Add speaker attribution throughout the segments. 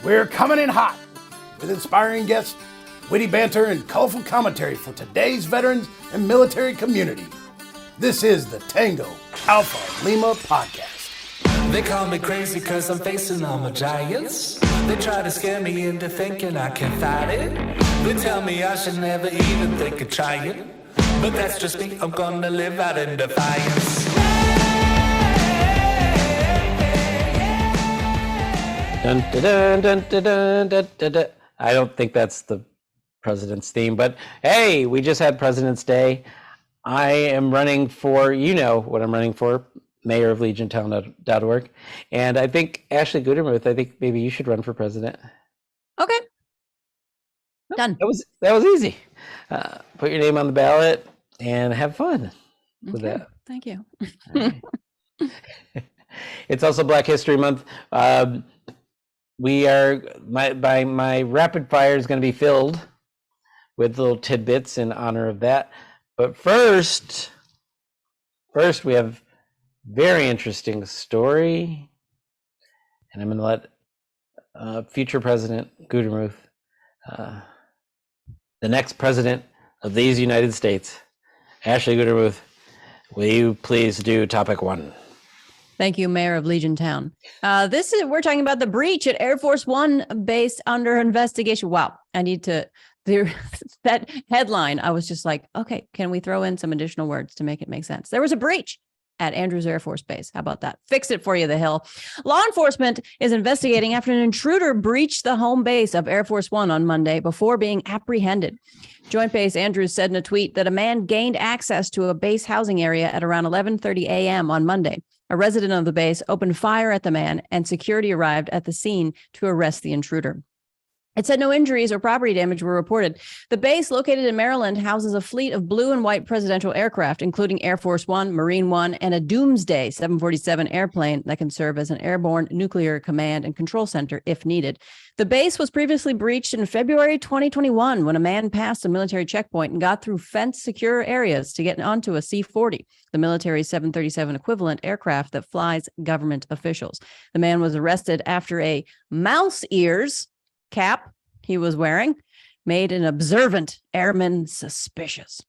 Speaker 1: We're coming in hot with inspiring guests, witty banter, and colorful commentary for today's veterans and military community. This is the Tango Alpha Lima podcast.
Speaker 2: They call me crazy cause I'm facing all my giants. They try to scare me into thinking I can fight it. They tell me I should never even think of trying. But that's just me, I'm gonna live out in defiance.
Speaker 3: Dun, dun, dun, dun, dun, dun, dun, dun. I don't think that's the president's theme, but hey, we just had President's Day. I am running for, you know what I'm running for, mayor of legiontown.org. And I think, Ashley Goodermuth, I think maybe you should run for president.
Speaker 4: Okay. Done.
Speaker 3: That was easy. Put your name on the ballot and have fun with that.
Speaker 4: Thank you.
Speaker 3: Right. It's also Black History Month. We are my rapid fire is going to be filled with little tidbits in honor of that. But first we have very interesting story, and I'm going to let future President Goodermuth, the next president of these United States, Ashley Goodermuth, will you please do topic one?
Speaker 4: Thank you, Mayor of Legiontown. We're talking about the breach at Air Force One base under investigation. Wow, I need to. That headline, I was just like, okay, can we throw in some additional words to make it make sense? There was a breach at Andrews Air Force Base. How about that? Fix it for you, the Hill. Law enforcement is investigating after an intruder breached the home base of Air Force One on Monday before being apprehended. Joint Base Andrews said in a tweet that a man gained access to a base housing area at around 11:30 a.m. on Monday. A resident of the base opened fire at the man, and security arrived at the scene to arrest the intruder. It said no injuries or property damage were reported. The base, located in Maryland, houses a fleet of blue and white presidential aircraft, including Air Force One, Marine One, and a Doomsday 747 airplane that can serve as an airborne nuclear command and control center if needed. The base was previously breached in February 2021 when a man passed a military checkpoint and got through fence-secure areas to get onto a C-40, the military's 737 equivalent aircraft that flies government officials. The man was arrested after a mouse ears cap he was wearing made an observant airman suspicious.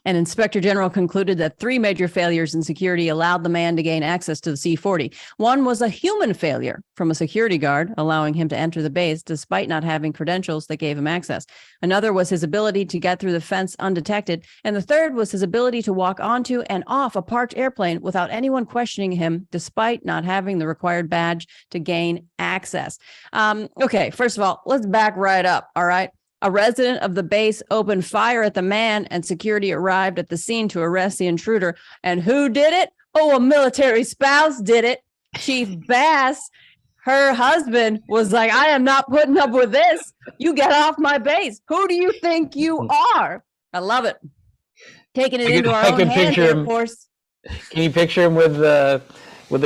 Speaker 4: An inspector general concluded that 3 major failures in security allowed the man to gain access to the C-40. One was a human failure from a security guard, allowing him to enter the base despite not having credentials that gave him access. Another was his ability to get through the fence undetected. And the third was his ability to walk onto and off a parked airplane without anyone questioning him, despite not having the required badge to gain access. Okay, first of all, let's back right up, all right? A resident of the base opened fire at the man, and security arrived at the scene to arrest the intruder. And who did it? Oh, a military spouse did it. Chief Bass, her husband, was like, I am not putting up with this. You get off my base. Who do you think you are? I love it. Taking it into our own hands, of course.
Speaker 3: Can you picture him with the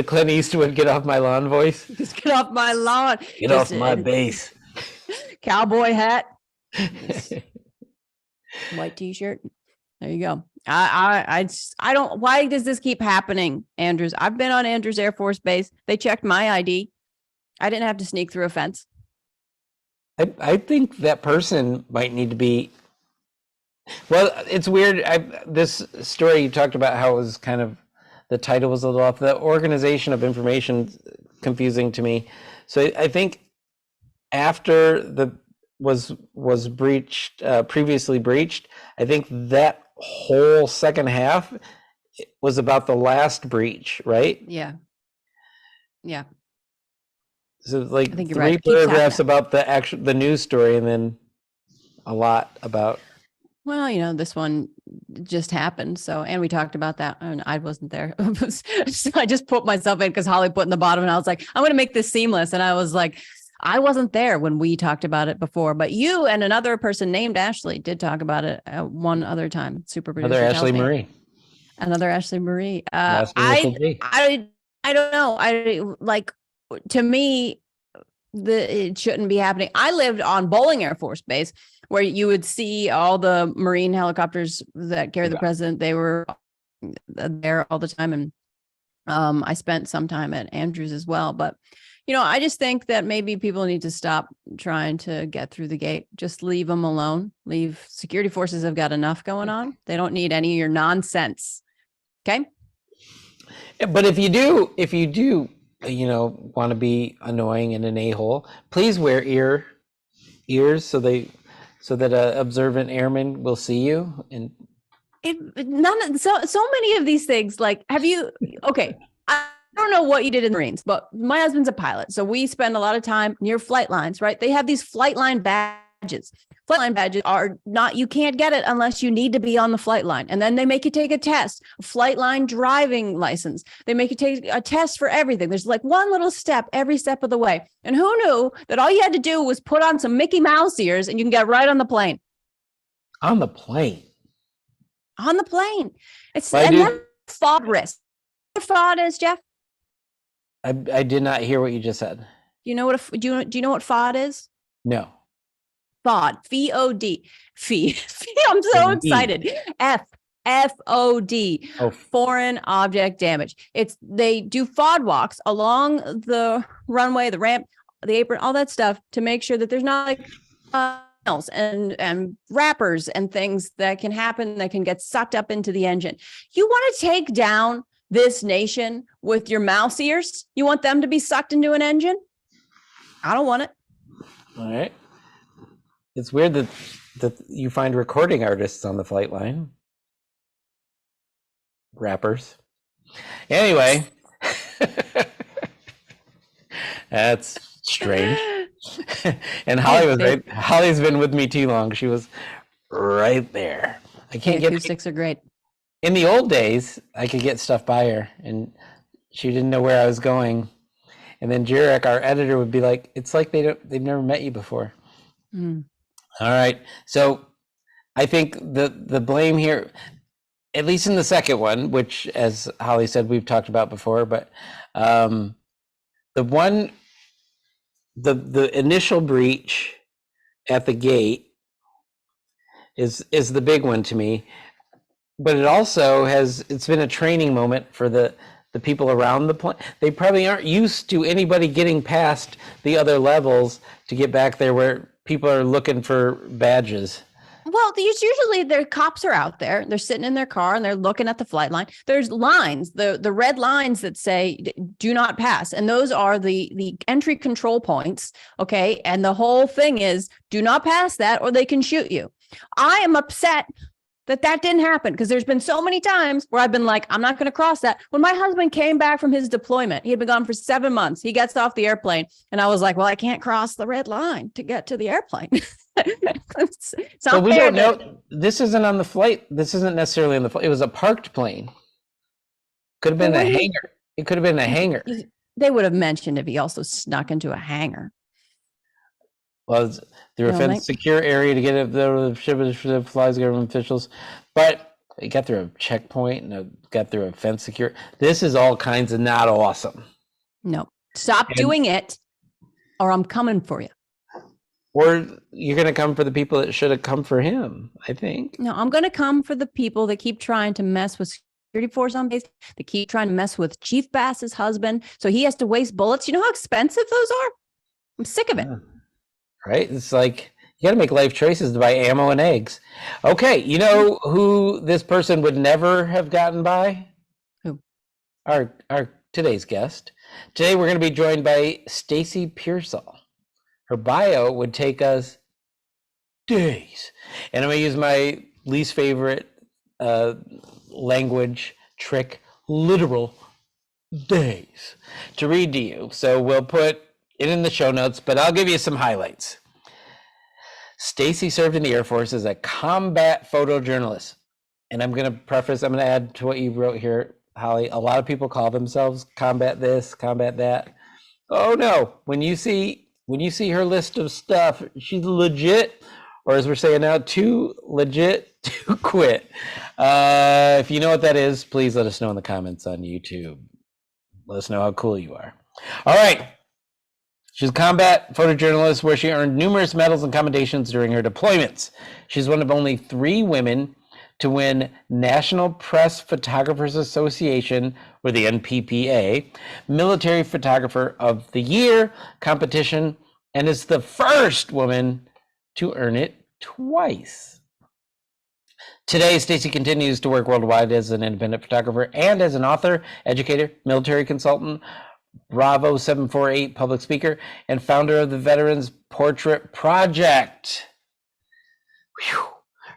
Speaker 3: Clint Eastwood "Get off my lawn" voice?
Speaker 4: Just get off my lawn.
Speaker 3: Get off my base.
Speaker 4: Cowboy hat. White t-shirt. There you go. I don't. Why does this keep happening, Andrews? I've been on Andrews Air Force Base. They checked my ID. I didn't have to sneak through a fence.
Speaker 3: I think that person might need to be. Well, it's weird. This story you talked about how it was kind of the title was a little off. The organization of information confusing to me. So I think after the was breached, previously breached, I think that whole second half was about the last breach, right?
Speaker 4: Yeah.
Speaker 3: So like 3 paragraphs about the news story, and then a lot about.
Speaker 4: Well, you know, this one just happened. So, and we talked about that, and I wasn't there. I just put myself in because Holly put in the bottom, and I was like, I'm going to make this seamless. And I was like, I wasn't there when we talked about it before, but you and another person named Ashley did talk about it one other time. Super producer.
Speaker 3: Another Ashley Marie.
Speaker 4: I don't know. To me, it shouldn't be happening. I lived on Bowling Air Force Base, where you would see all the Marine helicopters that carry the president. They were there all the time. And I spent some time at Andrews as well. But I just think that maybe people need to stop trying to get through the gate. Just leave them alone. Leave security forces have got enough going on. They don't need any of your nonsense. Okay.
Speaker 3: But if you do, want to be annoying and an a-hole, please wear ears so that an observant airman will see you. And
Speaker 4: so many of these things, like, okay, I don't know what you did in the Marines, but my husband's a pilot. So we spend a lot of time near flight lines, right? They have these flight line badges. Flight line badges are not, you can't get it unless you need to be on the flight line. And then they make you take a test, flight line driving license. They make you take a test for everything. There's like one little step every step of the way. And who knew that all you had to do was put on some Mickey Mouse ears and you can get right on the plane.
Speaker 3: On the plane.
Speaker 4: It's that's FOD risk. What FOD is, Jeff?
Speaker 3: I did not hear what you just said.
Speaker 4: Do you know what FOD is?
Speaker 3: No.
Speaker 4: FOD, F-O-D. I'm so excited. FOD, foreign object damage. They do FOD walks along the runway, the ramp, the apron, all that stuff to make sure that there's not like and wrappers and things that can happen that can get sucked up into the engine. You want to take down this nation with your mouse ears? You want them to be sucked into an engine? I don't want it.
Speaker 3: All right. It's weird that you find recording artists on the flight line. Rappers. Anyway. That's strange. And Holly's been with me too long. She was right there. I can't get
Speaker 4: acoustics are great.
Speaker 3: In the old days, I could get stuff by her and she didn't know where I was going. And then Jarek, our editor, would be like, it's like they've never met you before. Mm. All right. So I think the blame here, at least in the second one, which, as Holly said, we've talked about before, but the initial breach at the gate is the big one to me. But it also it's been a training moment for the people around the plane. They probably aren't used to anybody getting past the other levels to get back there where people are looking for badges.
Speaker 4: Well, usually their cops are out there. They're sitting in their car and they're looking at the flight line. There's lines, the red lines that say do not pass. And those are the entry control points. Okay. And the whole thing is do not pass that or they can shoot you. I am upset that didn't happen because there's been so many times where I've been like, I'm not going to cross that. When my husband came back from his deployment, he had been gone for 7 months. He gets off the airplane and I was like, well, I can't cross the red line to get to the airplane. It's
Speaker 3: not we don't know. This isn't on the flight. This isn't necessarily on the flight. It was a parked plane. Could have been a hangar. It could have been a hangar.
Speaker 4: They would have mentioned if he also snuck into a hangar.
Speaker 3: Well, through a fenced secure area to get it there, the ship flies government officials, but it got through a checkpoint and it got through a fence secure. This is all kinds of not awesome.
Speaker 4: No, stop doing it, or I'm coming for you.
Speaker 3: Or you're going to come for the people that should have come for him, I think.
Speaker 4: No, I'm going to come for the people that keep trying to mess with security force on base. They keep trying to mess with Chief Bass's husband, so he has to waste bullets. You know how expensive those are? I'm sick of it.
Speaker 3: Right? It's like you got to make life choices to buy ammo and eggs. Okay, you know who this person would never have gotten by?
Speaker 4: Who?
Speaker 3: Our today's guest. Today we're going to be joined by Stacy Pearsall. Her bio would take us days. And I'm going to use my least favorite language trick, literal days, to read to you. So we'll put it in the show notes, but I'll give you some highlights. Stacy served in the Air Force as a combat photojournalist. And I'm going to add to what you wrote here, Holly. A lot of people call themselves combat this, combat that. Oh no, when you see her list of stuff, she's legit, or as we're saying now, too legit to quit. If you know what that is, please let us know in the comments on YouTube. Let us know how cool you are. All right. She's a combat photojournalist where she earned numerous medals and commendations during her deployments. She's one of only 3 women to win National Press Photographers Association, or the NPPA, Military Photographer of the Year competition, and is the first woman to earn it twice. Today, Stacy continues to work worldwide as an independent photographer and as an author, educator, military consultant, Bravo 748 public speaker, and founder of the Veterans Portrait Project. Whew.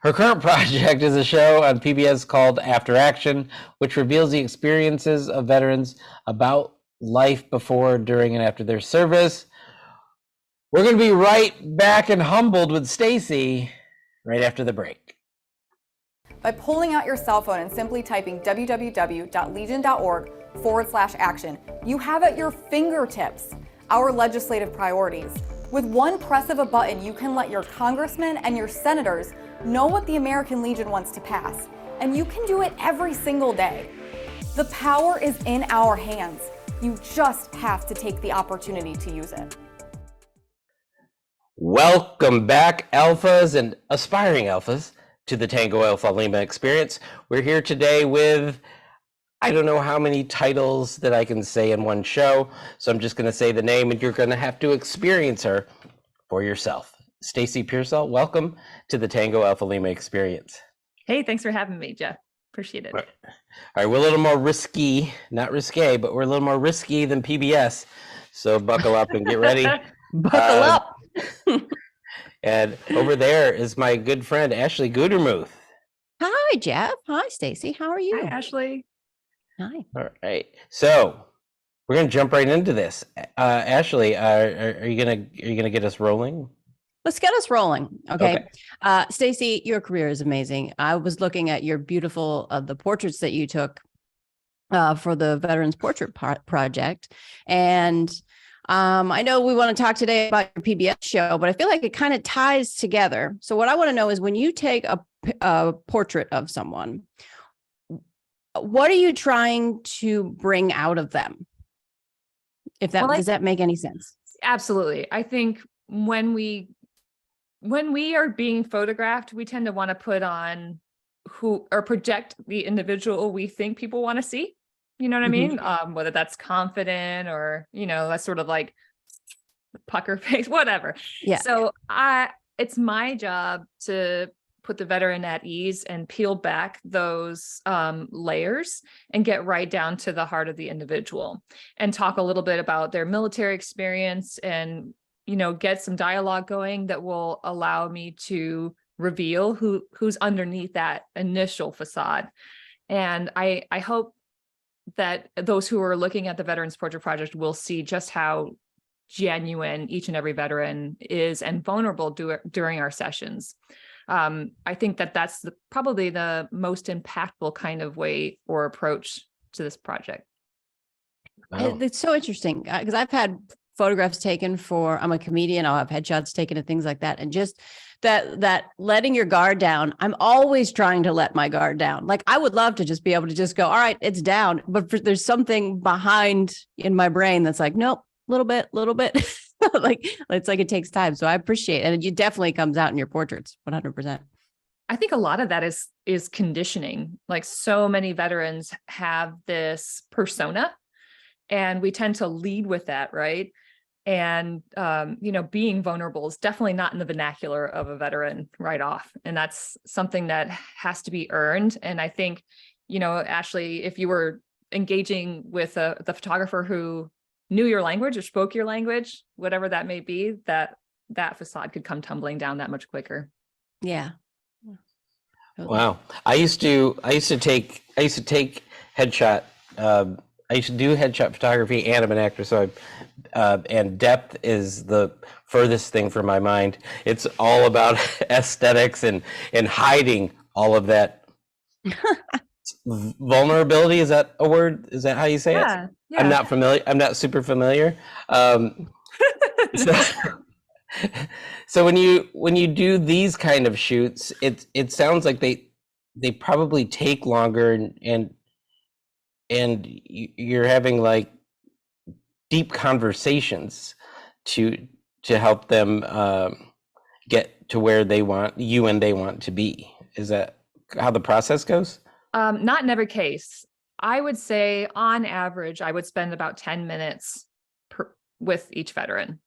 Speaker 3: Her current project is a show on PBS called After Action, which reveals the experiences of veterans about life before, during, and after their service. We're going to be right back and humbled with Stacy right after the break.
Speaker 5: By pulling out your cell phone and simply typing www.legion.org/action, you have at your fingertips our legislative priorities. With one press of a button, you can let your congressmen and your senators know what the American Legion wants to pass, and you can do it every single day. The power is in our hands. You just have to take the opportunity to use it.
Speaker 3: Welcome back, alphas and aspiring alphas, to the Tango Alpha Lima experience. We're here today with, I don't know how many titles that I can say in one show, so I'm just going to say the name and you're going to have to experience her for yourself. Stacy Pearsall, welcome to the Tango Alpha Lima experience.
Speaker 6: Hey, thanks for having me, Jeff. Appreciate it.
Speaker 3: All right, we're a little more risky, not risque, but we're a little more risky than PBS. So buckle up and get ready.
Speaker 4: Buckle up.
Speaker 3: And over there is my good friend, Ashley Gudermuth.
Speaker 4: Hi, Jeff. Hi, Stacy. How are you?
Speaker 6: Hi, Ashley.
Speaker 4: Hi.
Speaker 3: All right. So we're going to jump right into this. Ashley, are you gonna get us rolling?
Speaker 4: Let's get us rolling. Okay. Stacy, your career is amazing. I was looking at your beautiful, the portraits that you took for the Veterans Portrait Project. And I know we want to talk today about your PBS show, but I feel like it kind of ties together. So what I want to know is when you take a portrait of someone, what are you trying to bring out of them? If that, does that make any sense?
Speaker 6: Absolutely. I think when we are being photographed, we tend to want to put on who or project the individual we think people want to see. You know what I mean? Whether that's confident or, that's sort of like pucker face, whatever.
Speaker 4: Yeah.
Speaker 6: So it's my job to put the veteran at ease and peel back those layers and get right down to the heart of the individual and talk a little bit about their military experience and, get some dialogue going that will allow me to reveal who's underneath that initial facade. And I hope that those who are looking at the Veterans Portrait Project will see just how genuine each and every veteran is and vulnerable during our sessions. I think that that's probably the most impactful kind of way or approach to this project.
Speaker 3: Wow.
Speaker 4: It's so interesting because I've had photographs taken I'm a comedian, I'll have headshots taken and things like that. And just that letting your guard down, I'm always trying to let my guard down. Like I would love to just be able to just go, all right, it's down. But there's something behind in my brain that's like, nope, little bit. Like it's like it takes time. So I appreciate it. And it definitely comes out in your portraits, 100%.
Speaker 6: I think a lot of that is conditioning. Like so many veterans have this persona and we tend to lead with that, right? And, being vulnerable is definitely not in the vernacular of a veteran right off. And that's something that has to be earned. And I think, Ashley, if you were engaging with the photographer who knew your language or spoke your language, whatever that may be, that facade could come tumbling down that much quicker.
Speaker 4: Yeah.
Speaker 3: Wow. I used to take headshot. I used to do headshot photography, and I'm an actor, so and depth is the furthest thing from my mind. It's all about aesthetics and hiding all of that. Vulnerability, is that a word? Is that how you say it?
Speaker 6: Yeah.
Speaker 3: I'm not familiar. I'm not super familiar. So when you do these kind of shoots, it sounds like they probably take longer and you're having like deep conversations to help them get to where they want to be. Is that how the process goes?
Speaker 6: Not in every case. I would say on average, I would spend about 10 minutes with each veteran.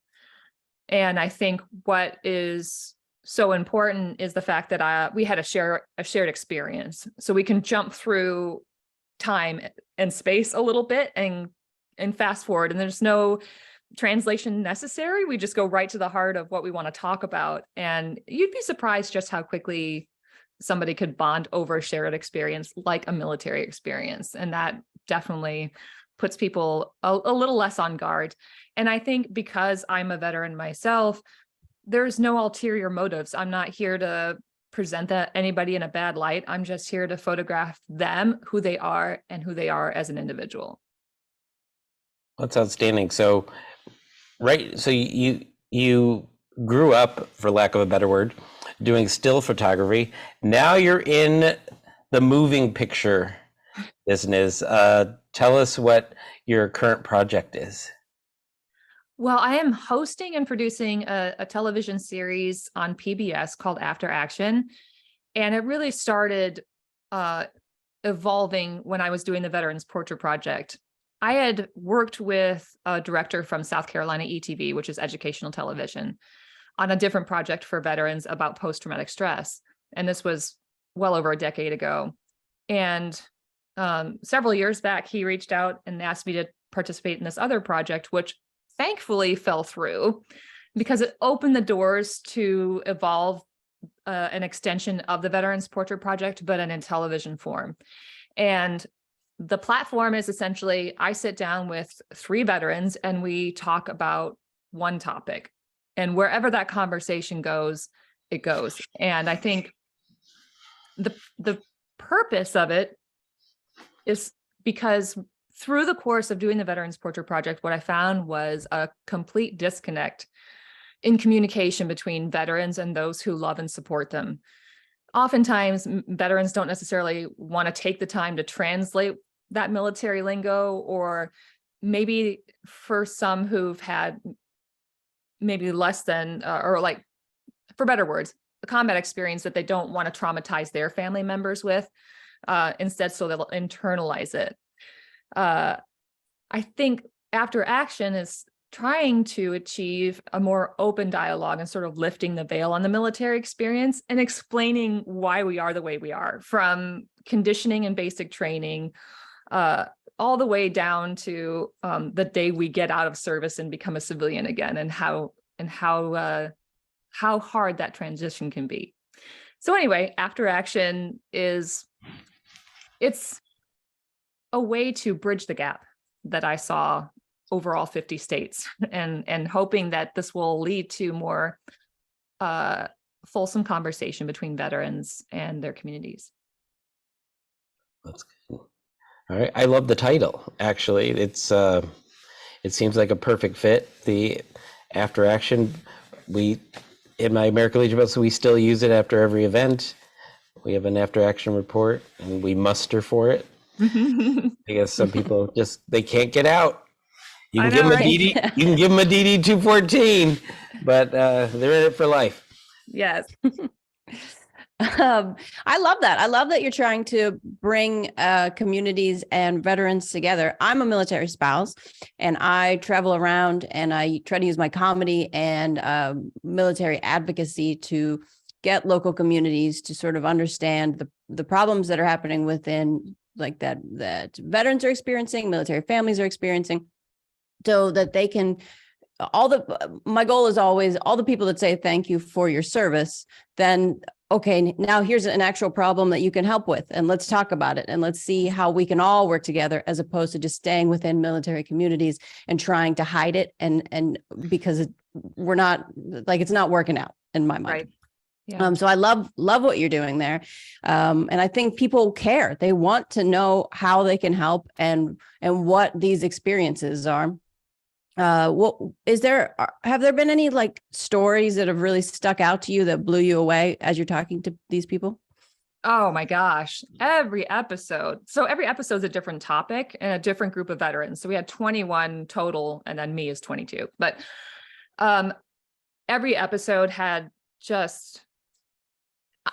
Speaker 6: And I think what is so important is the fact that we had a shared experience. So we can jump through time and space a little bit and fast forward, and there's no translation necessary. We just go right to the heart of what we want to talk about. And you'd be surprised just how quickly somebody could bond over a shared experience like a military experience. And that definitely puts people a little less on guard. And I think because I'm a veteran myself, there's no ulterior motives. I'm not here to present anybody in a bad light. I'm just here to photograph them, who they are, and who they are as an individual.
Speaker 3: That's outstanding. So, right. So you grew up, for lack of a better word, doing still photography. Now you're in the moving picture business. Tell us what your current project is.
Speaker 6: Well, I am hosting and producing a television series on PBS called After Action. And it really started evolving when I was doing the Veterans Portrait Project. I had worked with a director from South Carolina ETV, which is educational television, on a different project for veterans about post-traumatic stress. And this was well over a decade ago. And several years back, he reached out and asked me to participate in this other project, which thankfully fell through because it opened the doors to evolve an extension of the Veterans Portrait Project, but in television form. And the platform is essentially, I sit down with 3 veterans and we talk about one topic. And wherever that conversation goes, it goes. And I think the purpose of it is because through the course of doing the Veterans Portrait Project, what I found was a complete disconnect in communication between veterans and those who love and support them. Oftentimes, veterans don't necessarily want to take the time to translate that military lingo, or maybe for some who've had maybe less than, or like, for better words, a combat experience that they don't want to traumatize their family members with, instead, so they'll internalize it. I think After Action is trying to achieve a more open dialogue and sort of lifting the veil on the military experience and explaining why we are the way we are, from conditioning and basic training, all the way down to the day we get out of service and become a civilian again, and how hard that transition can be. So anyway, After Action it's a way to bridge the gap that I saw over all 50 states, and hoping that this will lead to more fulsome conversation between veterans and their communities.
Speaker 3: That's good. All right. I love the title, actually. It seems like a perfect fit. The After Action, in my American Legion, so we still use it after every event. We have an After Action report and we muster for it. Because some people they can't get out. You can give them a DD 214, but they're in it for life.
Speaker 6: Yes.
Speaker 4: I love that. I love that you're trying to bring communities and veterans together. I'm a military spouse, and I travel around and I try to use my comedy and military advocacy to get local communities to sort of understand the problems that are happening within, like that veterans are experiencing, military families are experiencing, so that they can, my goal is always all the people that say thank you for your service, then, okay, now here's an actual problem that you can help with, and let's talk about it, and let's see how we can all work together, as opposed to just staying within military communities and trying to hide it, and because we're not, like, it's not working out in my mind.
Speaker 6: Right. Yeah.
Speaker 4: So I love what you're doing there. And I think people care. They want to know how they can help and what these experiences are. Have there been any like stories that have really stuck out to you that blew you away as you're talking to these people?
Speaker 6: Oh my gosh, every episode. So every episode is a different topic and a different group of veterans. So we had 21 total, and then me is 22. But every episode had just,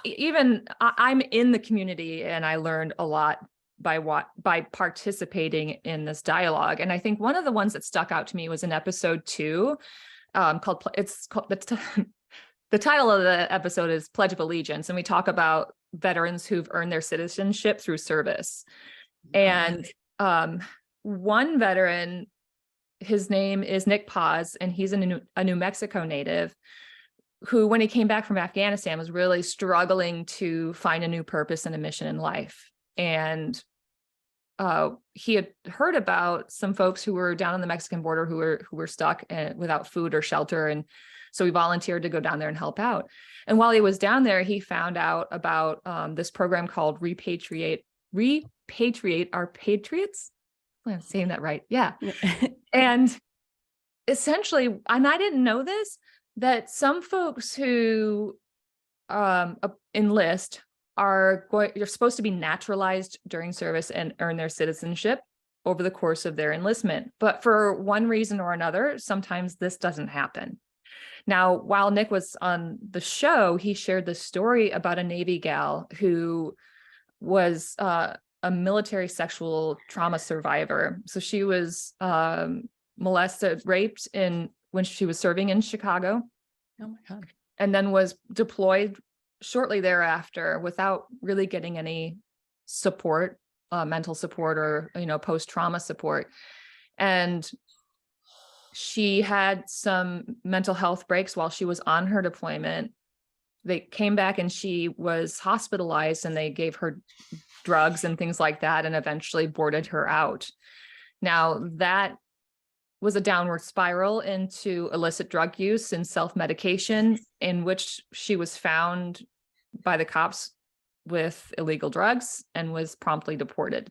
Speaker 6: I'm in the community, and I learned a lot by participating in this dialogue. And I think one of the ones that stuck out to me was in episode 2, called the title of the episode is Pledge of Allegiance, and we talk about veterans who've earned their citizenship through service. And one veteran, his name is Nick Paz, and he's a New Mexico native who, when he came back from Afghanistan, was really struggling to find a new purpose and a mission in life. And he had heard about some folks who were down on the Mexican border who were stuck without food or shelter. And so he volunteered to go down there and help out. And while he was down there, he found out about this program called Repatriate Our Patriots. I'm saying that right. Yeah. And essentially, and I didn't know this, that some folks who enlist you're supposed to be naturalized during service and earn their citizenship over the course of their enlistment. But for one reason or another, sometimes this doesn't happen. Now, while Nick was on the show, he shared the story about a Navy gal who was a military sexual trauma survivor. So she was molested, raped when she was serving in Chicago.
Speaker 4: Oh my God.
Speaker 6: And then was deployed shortly thereafter without really getting any support, mental support or, post-trauma support. And she had some mental health breaks while she was on her deployment. They came back and she was hospitalized, and they gave her drugs and things like that, and eventually boarded her out. Now, that was a downward spiral into illicit drug use and self-medication, in which she was found by the cops with illegal drugs and was promptly deported.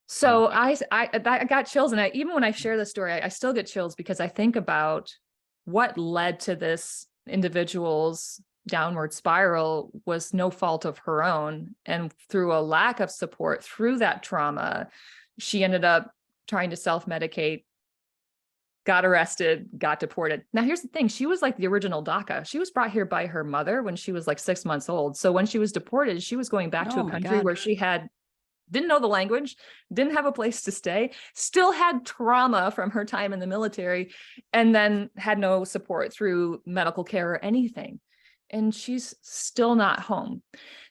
Speaker 6: So I got chills. And even when I share the story, I still get chills, because I think about what led to this individual's downward spiral was no fault of her own. And through a lack of support through that trauma, she ended up trying to self-medicate, got arrested, got deported. Now, here's the thing. She was like the original DACA. She was brought here by her mother when she was like 6 months old. So when she was deported, she was going back to a country where she didn't know the language, didn't have a place to stay, still had trauma from her time in the military, and then had no support through medical care or anything. And she's still not home.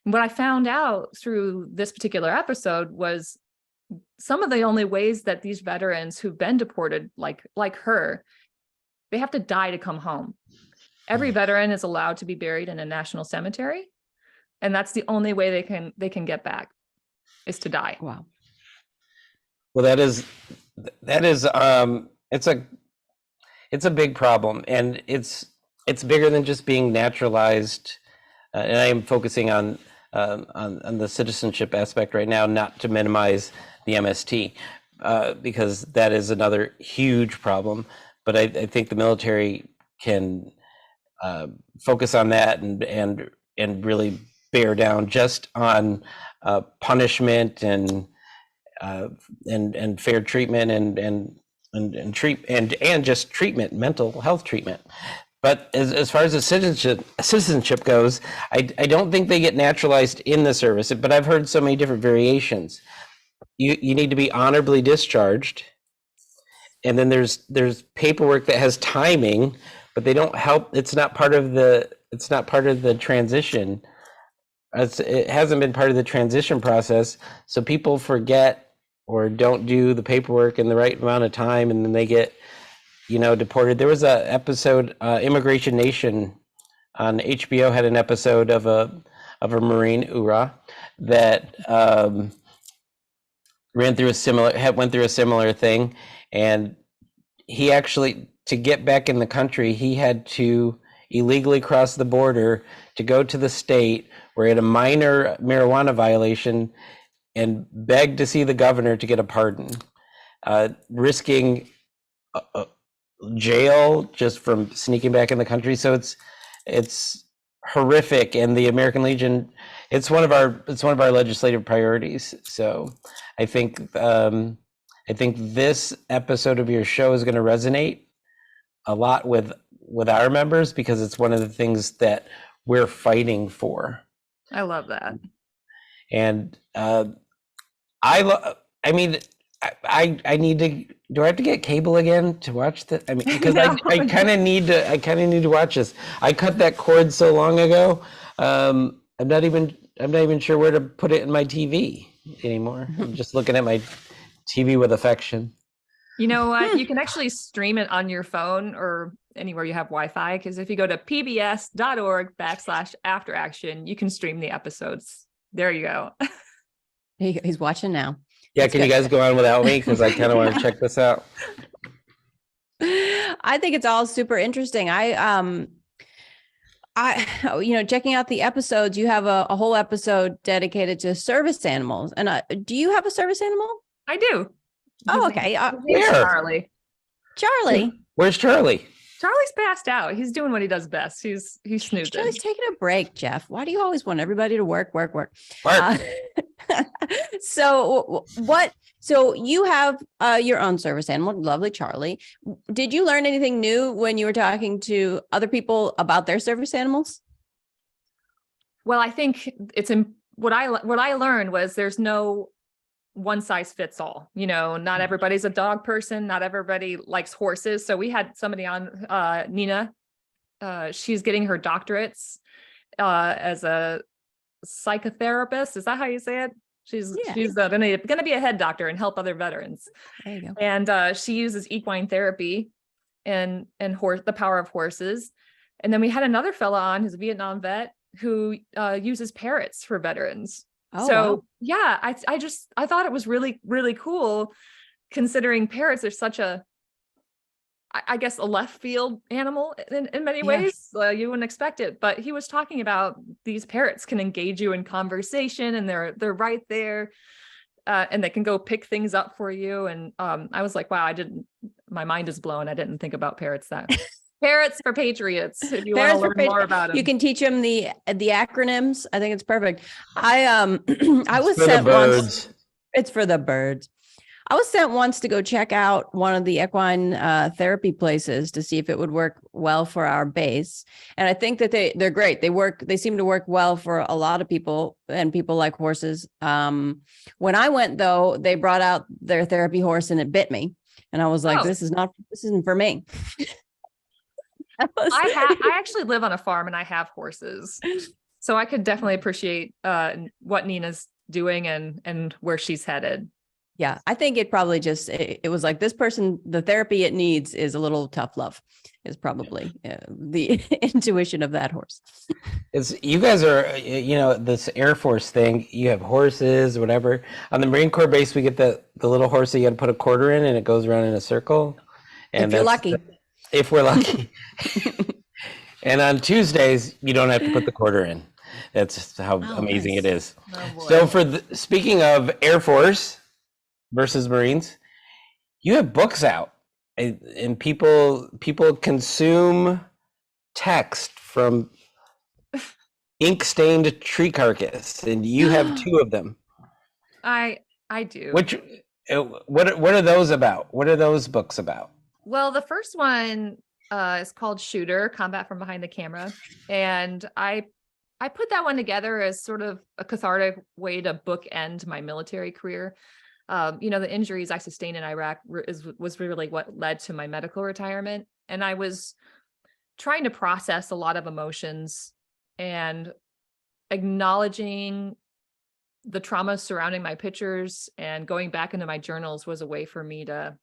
Speaker 6: And what I found out through this particular episode was some of the only ways that these veterans who've been deported, like her, they have to die to come home. Every veteran is allowed to be buried in a national cemetery, and that's the only way they can get back, is to die.
Speaker 4: Wow.
Speaker 3: Well, that is it's a big problem, and it's bigger than just being naturalized. And I am focusing on the citizenship aspect right now, not to minimize the MST, because that is another huge problem. But I think the military can focus on that and really bear down just on punishment and fair treatment and just treatment, mental health treatment. But as far as the citizenship goes, I don't think they get naturalized in the service, but I've heard so many different variations. You need to be honorably discharged, and then there's paperwork that has timing, but they don't help. It's not part of the transition. It hasn't been part of the transition process, so people forget or don't do the paperwork in the right amount of time, and then they get deported. There was a episode, Immigration Nation on HBO had an episode of a Marine, Ura, that went through a similar thing, and he actually, to get back in the country, he had to illegally cross the border to go to the state where he had a minor marijuana violation and begged to see the governor to get a pardon, risking jail just from sneaking back in the country. So it's horrific, and the American Legion, it's one of our legislative priorities. So I think this episode of your show is going to resonate a lot with our members, because it's one of the things that we're fighting for.
Speaker 6: I love that.
Speaker 3: And I mean, I need to. Do I have to get cable again to watch that? I mean, because
Speaker 6: No.
Speaker 3: I kind of need to. I kind of need to watch this. I cut that cord so long ago. I'm not even sure where to put it in my TV anymore. I'm just looking at my TV with affection.
Speaker 6: You know what? You can actually stream it on your phone or anywhere you have Wi-Fi. Because if you go to pbs.org/afteraction, you can stream the episodes. There you go.
Speaker 4: He's watching now.
Speaker 3: Yeah, can you guys go on without me? Because I kind of want to check this out.
Speaker 4: I think it's all super interesting. Checking out the episodes, you have a whole episode dedicated to service animals. And do you have a service animal?
Speaker 6: I do.
Speaker 4: Oh, okay.
Speaker 6: Here's
Speaker 3: Where?
Speaker 4: Charlie.
Speaker 3: Where's Charlie?
Speaker 6: Charlie's passed out. He's doing what he does best. He's snoozing.
Speaker 4: Charlie's taking a break, Jeff. Why do you always want everybody to work? So you have your own service animal, lovely Charlie. Did you learn anything new when you were talking to other people about their service animals?
Speaker 6: Well, I think what I learned was there's no one size fits all. Not everybody's a dog person. Not everybody likes horses. So we had somebody on, Nina. She's getting her doctorates as a psychotherapist. Is that how you say it? She's going to be a head doctor and help other veterans.
Speaker 4: There you go.
Speaker 6: And she uses equine therapy and the power of horses. And then we had another fella on who's a Vietnam vet who uses parrots for veterans.
Speaker 4: Oh,
Speaker 6: so
Speaker 4: wow.
Speaker 6: yeah, I thought it was really, really cool, considering parrots are such a, I guess, a left field animal in many ways. You wouldn't expect it, but he was talking about these parrots can engage you in conversation, and they're right there, and they can go pick things up for you. And I was like, wow, my mind is blown. I didn't think about parrots that. Parrots for Patriots. If you want to learn more about them,
Speaker 4: you can teach them the acronyms. I think it's perfect. I was
Speaker 3: For
Speaker 4: sent
Speaker 3: the
Speaker 4: once.
Speaker 3: birds.
Speaker 4: It's for the birds. I was sent once to go check out one of the equine therapy places to see if it would work well for our base. And I think that they're great. They seem to work well for a lot of people, and people like horses. When I went though, they brought out their therapy horse and it bit me. And I was like, this isn't for me.
Speaker 6: I actually live on a farm and I have horses, so I could definitely appreciate what Nina's doing and where she's headed.
Speaker 4: Yeah, I think it probably it was like this person, the therapy it needs is a little tough love, is probably the intuition of that horse.
Speaker 3: You guys are, this Air Force thing, you have horses, whatever. On the Marine Corps base, we get the little horse that you got to put a quarter in and it goes around in a circle. And
Speaker 4: if you're lucky.
Speaker 3: If we're lucky. And on Tuesdays, you don't have to put the quarter in. That's how amazing it is. So speaking of Air Force versus Marines, you have books out, and people consume text from ink-stained tree carcass, and you have two of them.
Speaker 6: I do.
Speaker 3: What are those about? What are those books about?
Speaker 6: Well, the first one is called Shooter, Combat from Behind the Camera. And I put that one together as sort of a cathartic way to bookend my military career. The injuries I sustained in Iraq was really what led to my medical retirement. And I was trying to process a lot of emotions, and acknowledging the trauma surrounding my pictures and going back into my journals was a way for me to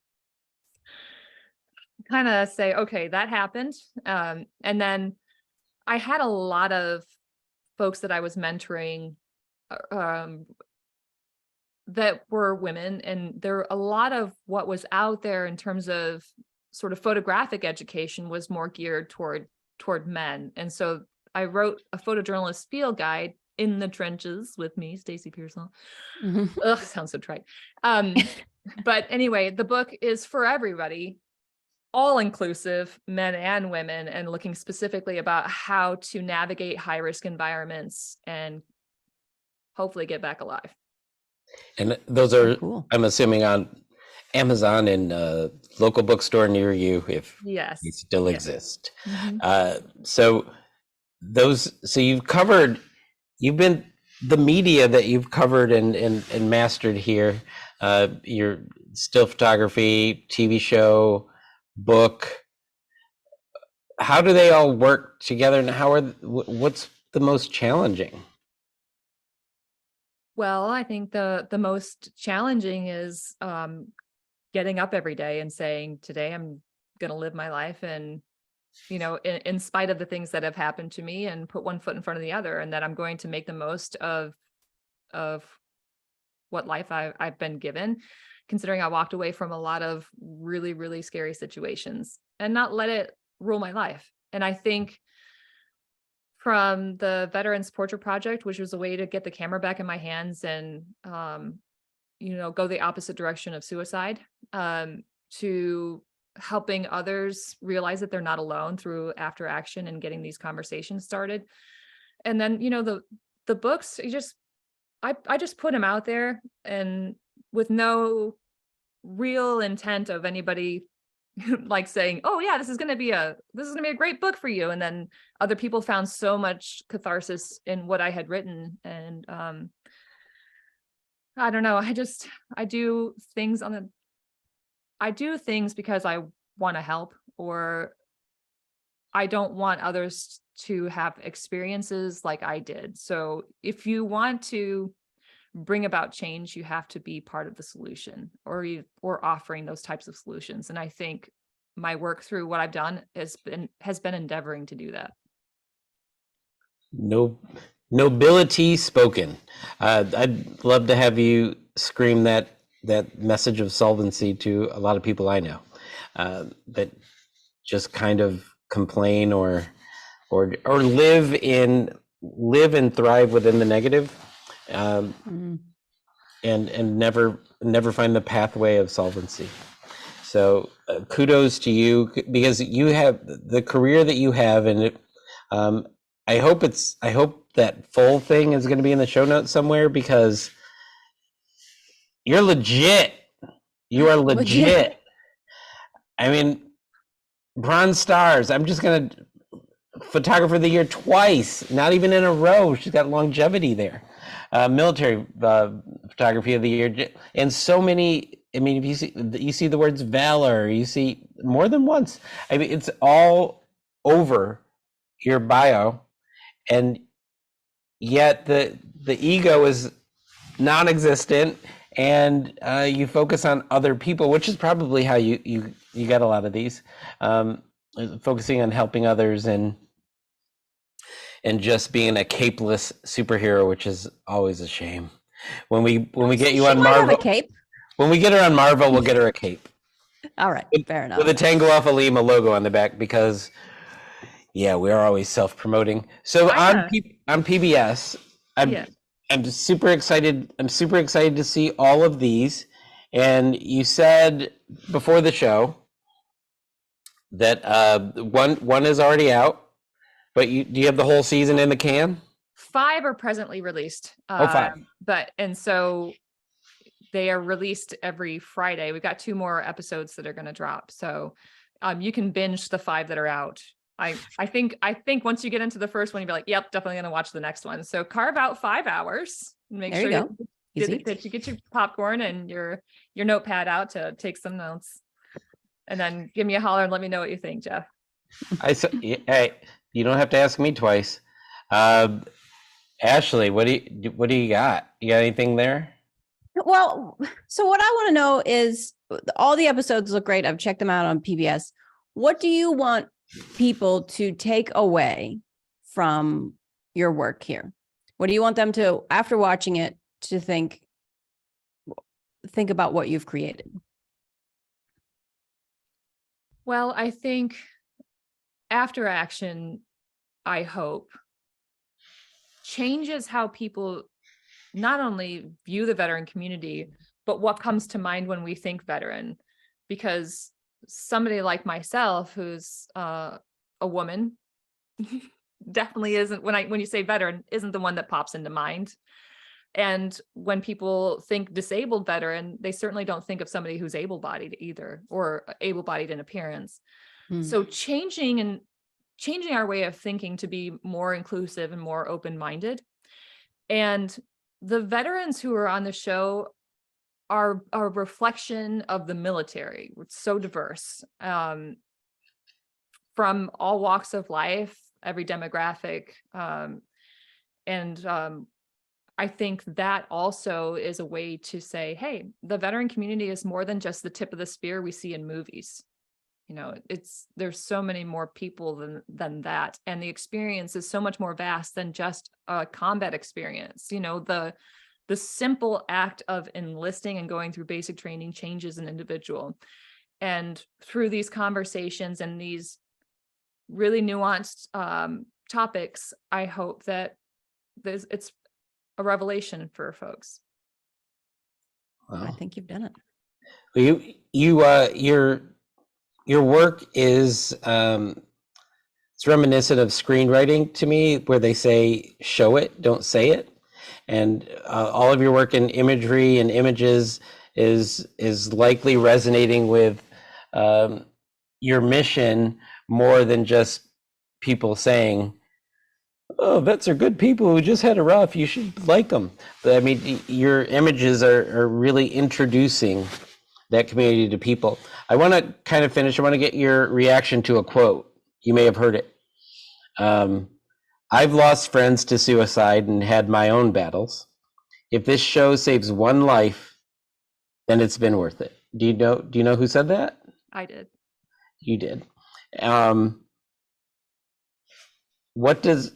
Speaker 6: kind of say, okay, that happened. And then I had a lot of folks that I was mentoring that were women, and there a lot of what was out there in terms of sort of photographic education was more geared toward men. And so I wrote a photojournalist field guide, In the Trenches with me, Stacy Pearsall.
Speaker 4: Mm-hmm.
Speaker 6: Ugh, sounds so trite. But anyway, the book is for everybody, all inclusive, men and women, and looking specifically about how to navigate high risk environments and hopefully get back alive.
Speaker 3: And those are,
Speaker 4: cool.
Speaker 3: I'm assuming, on Amazon and local bookstore near you, if
Speaker 6: Yes.
Speaker 3: they still exist.
Speaker 6: Mm-hmm.
Speaker 3: So so you've been the media that you've covered and mastered here, your still photography, TV show, book. How do they all work together, and what's the most challenging?
Speaker 6: Well, I think the most challenging is getting up every day and saying, today I'm going to live my life, and in spite of the things that have happened to me, and put one foot in front of the other, and that I'm going to make the most of what life I've been given, considering I walked away from a lot of really, really scary situations, and not let it rule my life. And I think from the Veterans Portrait Project, which was a way to get the camera back in my hands and go the opposite direction of suicide, to helping others realize that they're not alone through after action and getting these conversations started. And then, the books, I just put them out there, and with no real intent of anybody like saying, oh yeah, this is going to be a great book for you. And then other people found so much catharsis in what I had written. And I don't know. I do things because I want to help, or I don't want others to have experiences like I did. So if you want to bring about change, you have to be part of the solution, or offering those types of solutions. And I think my work through what I've done has been endeavoring to do that.
Speaker 3: No, nobility spoken. I'd love to have you scream that message of solvency to a lot of people I know, that just kind of complain or live and thrive within the negative, and never find the pathway of solvency. So kudos to you, because you have the career that you have, and I hope that full thing is going to be in the show notes somewhere, because you're legit. You are legit. I mean, Bronze Stars. I'm just going to photographer of the year twice, not even in a row. She's got longevity there. Military photography of the year, and so many. I mean, if you see the words valor, you see more than once. I mean, it's all over your bio, and yet the ego is non-existent, and you focus on other people, which is probably how you get a lot of these, focusing on helping others and just being a capeless superhero, which is always a shame. When we get you on Marvel,
Speaker 4: have a cape.
Speaker 3: When we get her on Marvel, we'll get her a cape.
Speaker 4: All right, fair enough.
Speaker 3: With a Tango off of Lima logo on the back, because yeah, we are always self-promoting. So on PBS, I'm just super excited. I'm super excited to see all of these. And you said before the show that one is already out, but do you have the whole season in the can?
Speaker 6: 5 are presently released.
Speaker 3: 5.
Speaker 6: And so they are released every Friday. We've got 2 more episodes that are going to drop. So you can binge the 5 that are out. I think once you get into the first one, you'll be like, yep, definitely going to watch the next one. So carve out 5 hours. Make sure that you get your popcorn and your notepad out to take some notes. And then give me a holler and let me know what you think, Jeff.
Speaker 3: Hey, you don't have to ask me twice. Ashley, what do you got? You got anything there?
Speaker 4: Well, so what I want to know is, all the episodes look great. I've checked them out on PBS. What do you want people to take away from your work here? What do you want them to, after watching it, to think about what you've created?
Speaker 6: Well, I think after action, I hope, changes how people not only view the veteran community, but what comes to mind when we think veteran. Because somebody like myself, who's a woman, definitely isn't, when you say veteran, isn't the one that pops into mind. And when people think disabled veteran, they certainly don't think of somebody who's able-bodied either, or able-bodied in appearance. So changing changing our way of thinking to be more inclusive and more open-minded. And the veterans who are on the show are a reflection of the military. It's so diverse, from all walks of life, every demographic. I think that also is a way to say, hey, the veteran community is more than just the tip of the spear we see in movies. You know, there's so many more people than that. And the experience is so much more vast than just a combat experience. You know, the simple act of enlisting and going through basic training changes an individual. And through these conversations and these really nuanced topics, I hope that it's a revelation for folks.
Speaker 3: Wow.
Speaker 4: I think you've done it.
Speaker 3: Your work is it's reminiscent of screenwriting to me, where they say show it, don't say it, and all of your work in imagery and images is likely resonating with your mission more than just people saying, oh, vets are good people who just had a rough, you should like them. But I mean, your images are really introducing that community to people. I want to kind of finish. I want to get your reaction to a quote. You may have heard it. I've lost friends to suicide and had my own battles. If this show saves one life, then it's been worth it. Do you know who said that?
Speaker 6: I did.
Speaker 3: You did. What is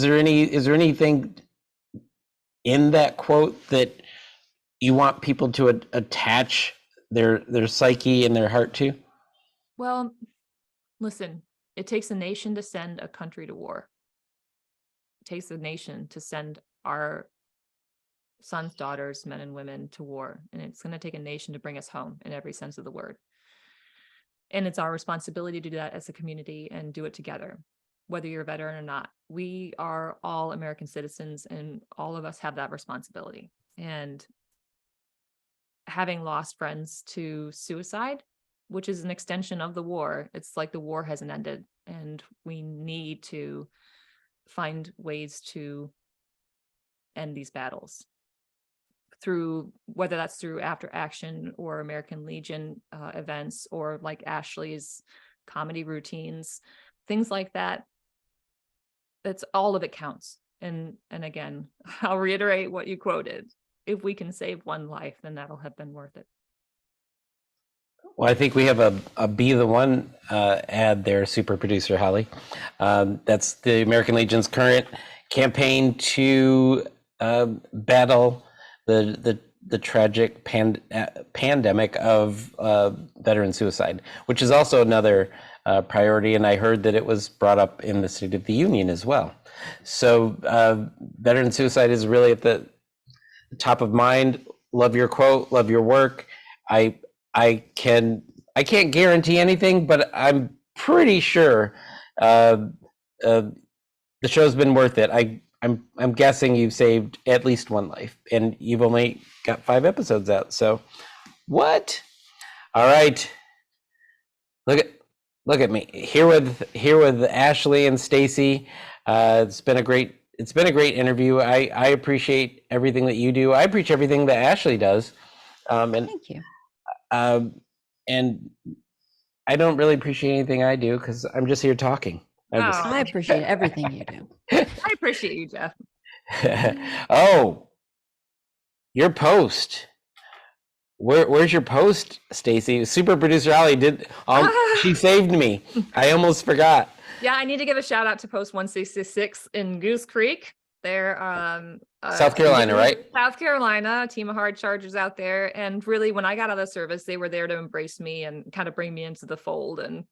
Speaker 3: there anything in that quote that you want people to attach their psyche and their heart to?
Speaker 6: Well, listen, it takes a nation to send a country to war. It takes a nation to send our sons, daughters, men and women to war. And it's going to take a nation to bring us home in every sense of the word. And it's our responsibility to do that as a community and do it together, whether you're a veteran or not. We are all American citizens, and all of us have that responsibility. And having lost friends to suicide, which is an extension of the war, it's like the war hasn't ended, and we need to find ways to end these battles through, whether that's through after action or American Legion events, or like Ashley's comedy routines, things like that. That's all of it counts. And again, I'll reiterate what you quoted. If we can save one life, then that'll have been worth it.
Speaker 3: Well, I think we have a Be the One ad there, super producer Holly. That's the American Legion's current campaign to battle the tragic pandemic of veteran suicide, which is also another priority. And I heard that it was brought up in the State of the Union as well. So veteran suicide is really at the top of mind. Love your quote, love your work. I can't guarantee anything, but I'm pretty sure the show's been worth it. I'm guessing you've saved at least one life, and you've only got 5 episodes out. So what? All right. Look at me here with Ashley and Stacy. It's been a great interview. I appreciate everything that you do. I appreciate everything that Ashley does. And
Speaker 4: Thank you.
Speaker 3: And I don't really appreciate anything I do because I'm just here talking.
Speaker 4: I appreciate everything you do.
Speaker 6: I appreciate you, Jeff.
Speaker 3: Oh, your post. Where's your post, Stacy? Super producer Holly did. She saved me. I almost forgot.
Speaker 6: Yeah, I need to give a shout out to Post 166 in Goose Creek. They're
Speaker 3: South Carolina, right?
Speaker 6: South Carolina, a team of hard chargers out there. And really, when I got out of service, they were there to embrace me and kind of bring me into the fold, and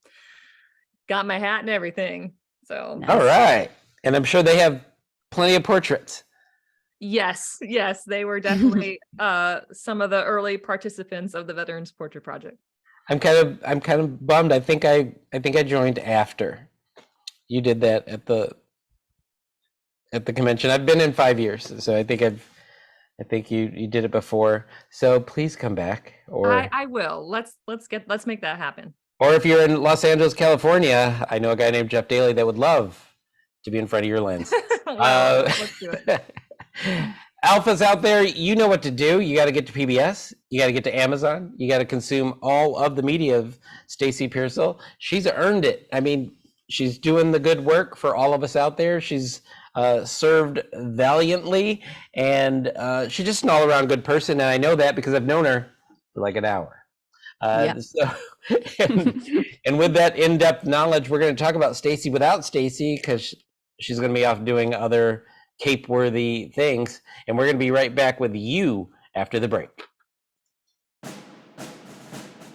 Speaker 6: got my hat and everything. So
Speaker 3: nice. All right. And I'm sure they have plenty of portraits.
Speaker 6: Yes, they were definitely some of the early participants of the Veterans Portrait Project.
Speaker 3: I'm kind of bummed. I think I joined after you did that at the convention. I've been in 5 years, so I think you did it before. So please come back. Or
Speaker 6: I will. Let's make that happen.
Speaker 3: Or if you're in Los Angeles, California, I know a guy named Jeff Daly that would love to be in front of your lens.
Speaker 6: Well, let's do it.
Speaker 3: Alphas out there, you know what to do. You got to get to PBS. You got to get to Amazon. You got to consume all of the media of Stacy Pearsall. She's earned it. I mean, she's doing the good work for all of us out there. She's served valiantly, and she's just an all-around good person. And I know that because I've known her for like an hour. So, and with that in-depth knowledge, we're going to talk about Stacy without Stacy, because she's going to be off doing other Cape-worthy things, and we're going to be right back with you after the break.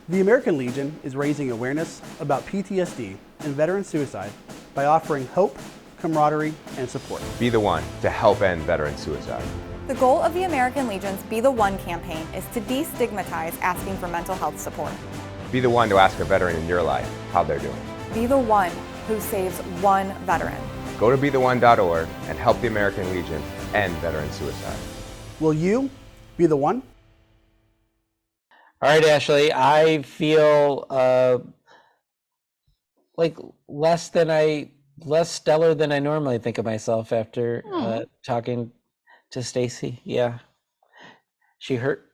Speaker 7: The American Legion is raising awareness about PTSD and veteran suicide by offering hope, camaraderie, and support.
Speaker 8: Be the one to help end veteran suicide.
Speaker 5: The goal of the American Legion's Be the One campaign is to destigmatize asking for mental health support.
Speaker 8: Be the one to ask a veteran in your life how they're doing.
Speaker 5: Be the one who saves one veteran.
Speaker 8: Go to betheone.org and help the American Legion end veteran suicide.
Speaker 7: Will you be the one?
Speaker 3: All right, Ashley, I feel like less stellar than I normally think of myself after talking to Stacy. Yeah, she hurt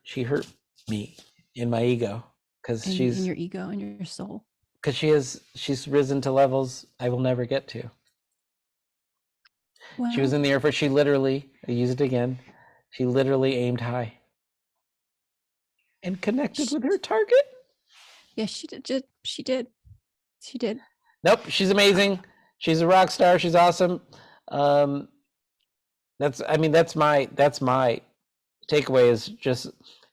Speaker 3: me in my ego, because she's
Speaker 4: in your ego and your soul.
Speaker 3: Because she's risen to levels I will never get to.
Speaker 4: Well,
Speaker 3: She was in the Air Force. She literally, I use it again, she literally aimed high and connected with her target.
Speaker 4: yeah, she did. She did.
Speaker 3: Nope, she's amazing. She's a rock star. She's awesome. That's my takeaway, is just,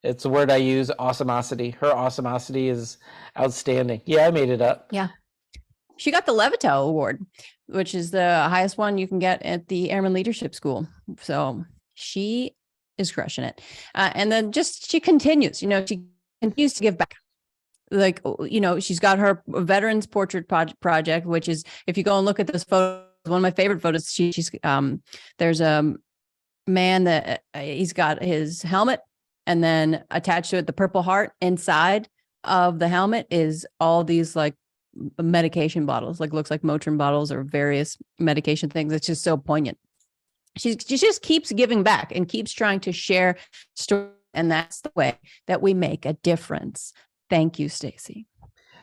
Speaker 3: it's the word I use, awesomosity. Her awesomosity is outstanding. Yeah, I made it up.
Speaker 4: Yeah. She got the Levito Award, which is the highest one you can get at the Airman Leadership School. So she is crushing it. And then she continues, she continues to give back. Like, she's got her Veterans Portrait Project, which is, if you go and look at this photo, one of my favorite photos, she's there's a man that he's got his helmet, and then attached to it, the Purple Heart. Inside of the helmet is all these like medication bottles, like looks like Motrin bottles or various medication things. It's just so poignant. She just keeps giving back and keeps trying to share stories, and that's the way that we make a difference. Thank you, Stacy.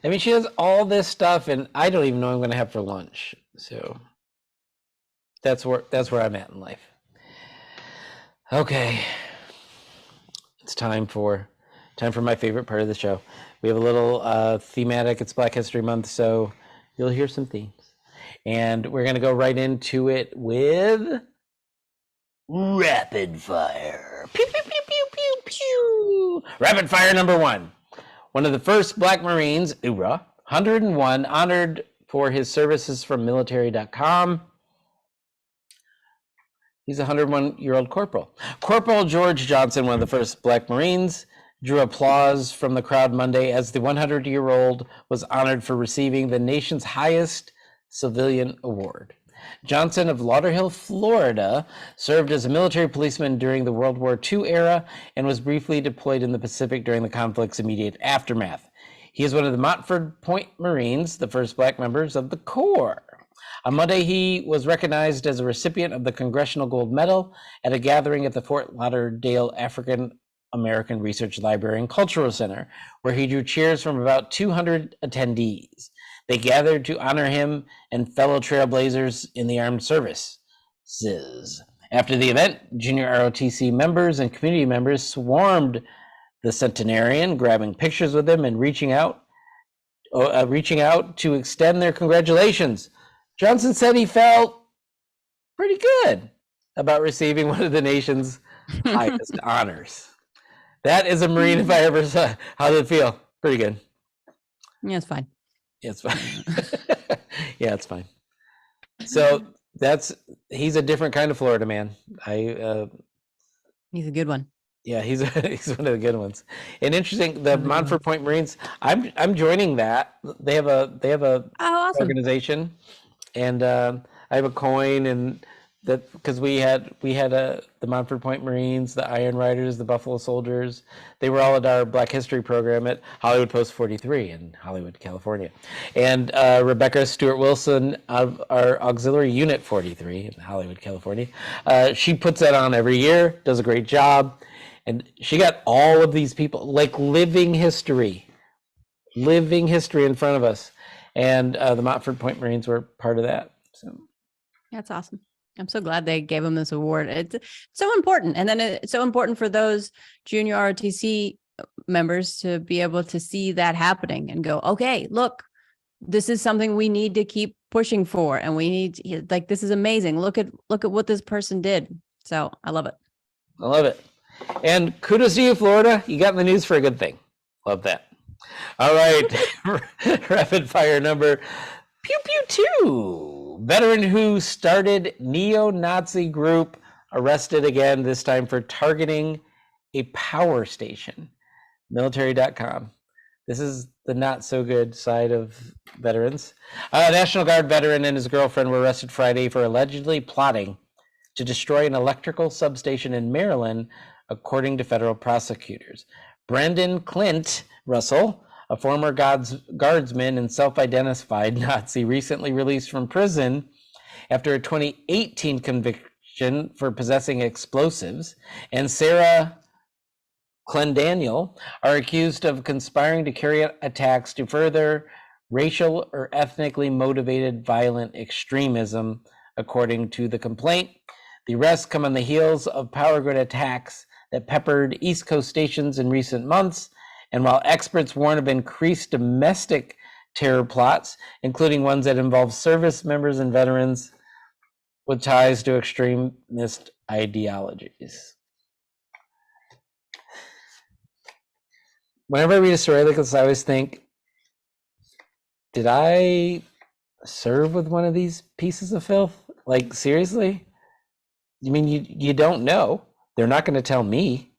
Speaker 3: I mean, she has all this stuff, and I don't even know what I'm going to have for lunch. So that's where I'm at in life. Okay, it's time for my favorite part of the show. We have a little thematic. It's Black History Month, so you'll hear some themes, and we're going to go right into it with rapid fire. Pew pew pew pew pew pew. Rapid fire number 1. One of the first Black Marines, URA, 101, honored for his services from military.com. He's a 101-year-old corporal. Corporal George Johnson, one of the first Black Marines, drew applause from the crowd Monday as the 100-year-old was honored for receiving the nation's highest civilian award. Johnson of Lauderhill, Florida, served as a military policeman during the World War II era and was briefly deployed in the Pacific during the conflict's immediate aftermath. He is one of the Montford Point Marines, the first Black members of the Corps. On Monday, he was recognized as a recipient of the Congressional Gold Medal at a gathering at the Fort Lauderdale African American Research Library and Cultural Center, where he drew cheers from about 200 attendees. They gathered to honor him and fellow trailblazers in the armed services. After the event, junior ROTC members and community members swarmed the centenarian, grabbing pictures with him and reaching out to extend their congratulations. Johnson said he felt pretty good about receiving one of the nation's highest honors. That is a Marine if I ever saw. How did it feel? Pretty good.
Speaker 4: Yeah, it's fine.
Speaker 3: Yeah, it's fine. Yeah, it's fine. So he's a different kind of Florida man.
Speaker 4: He's a good one.
Speaker 3: Yeah, he's one of the good ones. And interesting, the Montford Point Marines. I'm joining that. They have a
Speaker 4: awesome
Speaker 3: organization, and I have a coin, and that because we had the Montford Point Marines, the Iron Riders, the Buffalo Soldiers. They were all at our Black History program at Hollywood Post 43 in Hollywood, California. And Rebecca Stewart Wilson of our Auxiliary Unit 43 in Hollywood, California. She puts that on every year, does a great job. And she got all of these people, like living history in front of us. And the Montford Point Marines were part of that. So
Speaker 4: That's awesome. I'm so glad they gave him this award. It's so important. And then it's so important for those junior ROTC members to be able to see that happening and go, okay, look, this is something we need to keep pushing for. And we need, like, this is amazing. Look at what this person did. So I love it.
Speaker 3: I love it. And kudos to you, Florida. You got in the news for a good thing. Love that. All right. Rapid fire number pew pew 2. Veteran who started neo-Nazi group arrested again, this time for targeting a power station. Military.com. This is the not so good side of veterans. A National Guard veteran and his girlfriend were arrested Friday for allegedly plotting to destroy an electrical substation in Maryland, according to federal prosecutors. Brendan Clint Russell, a former guardsman and self-identified Nazi, recently released from prison after a 2018 conviction for possessing explosives, and Sarah Clendaniel are accused of conspiring to carry out attacks to further racial or ethnically motivated violent extremism, according to the complaint. The arrests come on the heels of power grid attacks that peppered East Coast stations in recent months. And while experts warn of increased domestic terror plots, including ones that involve service members and veterans with ties to extremist ideologies. Whenever I read a story like this, I always think, did I serve with one of these pieces of filth? Like, seriously? I mean, you don't know. They're not going to tell me.